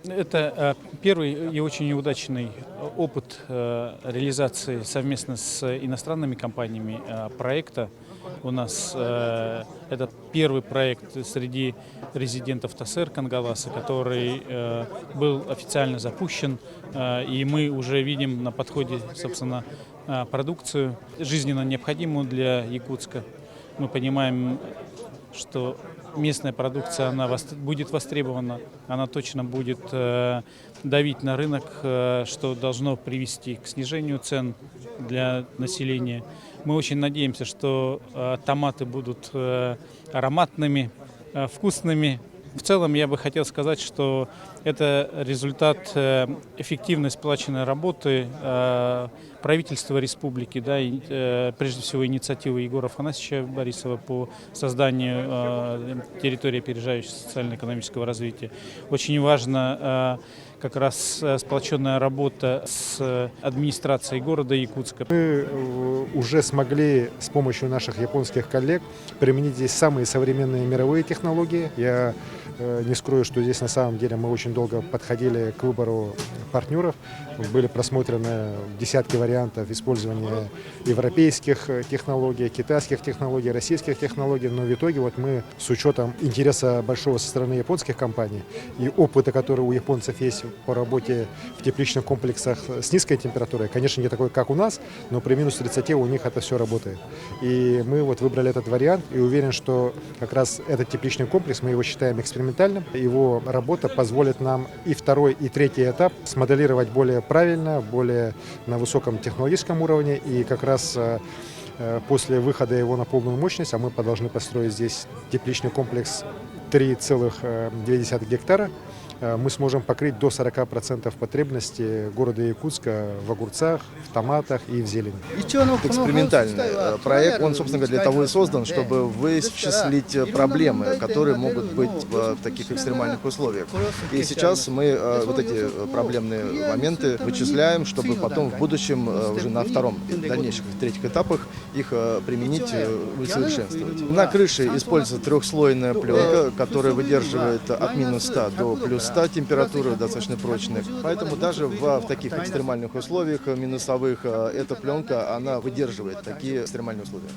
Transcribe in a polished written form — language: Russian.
Это первый и очень неудачный опыт реализации совместно с иностранными компаниями проекта. У нас это первый проект среди резидентов ТАСЭР Кангаласа, который был официально запущен, и мы уже видим на подходе, собственно, продукцию, жизненно необходимую для Якутска. Мы понимаем, что местная продукция она будет востребована, она точно будет давить на рынок, что должно привести к снижению цен для населения. Мы очень надеемся, что томаты будут ароматными, вкусными. В целом я бы хотел сказать, что это результат эффективной сплаченной работы правительства республики, да, и, прежде всего инициативы Егора Афанасьевича Борисова по созданию территории опережающей социально-экономического развития. Очень важно как раз сплоченная работа с администрацией города Якутска. Мы уже смогли с помощью наших японских коллег применить здесь самые современные мировые технологии. Я не скрою, что здесь на самом деле мы очень долго подходили к выбору партнеров. Были просмотрены десятки вариантов использования европейских технологий, китайских технологий, российских технологий. Но в итоге вот мы с учетом интереса большого со стороны японских компаний и опыта, который у японцев есть по работе в тепличных комплексах с низкой температурой, конечно, не такой, как у нас, но при минус 30 у них это все работает. И мы вот выбрали этот вариант и уверен, что как раз этот тепличный комплекс, мы его считаем экспериментальным, его работа позволит нам и второй, и третий этап смоделировать более правильно, более на высоком технологическом уровне, и как раз после выхода его на полную мощность, а мы должны построить здесь тепличный комплекс 3,2 гектара, мы сможем покрыть до 40% потребностей города Якутска в огурцах, в томатах и в зелени. Экспериментальный проект, он, собственно говоря, для того и создан, чтобы вычислить проблемы, которые могут быть в таких экстремальных условиях. И сейчас мы вот эти проблемные моменты вычисляем, чтобы потом в будущем, уже на втором и дальнейших третьих этапах, их применить, усовершенствовать. На крыше используется трехслойная пленка, которая выдерживает от минус 100 до плюс 100 температуры, достаточно прочных. Поэтому даже в таких экстремальных условиях минусовых эта пленка, она выдерживает такие экстремальные условия.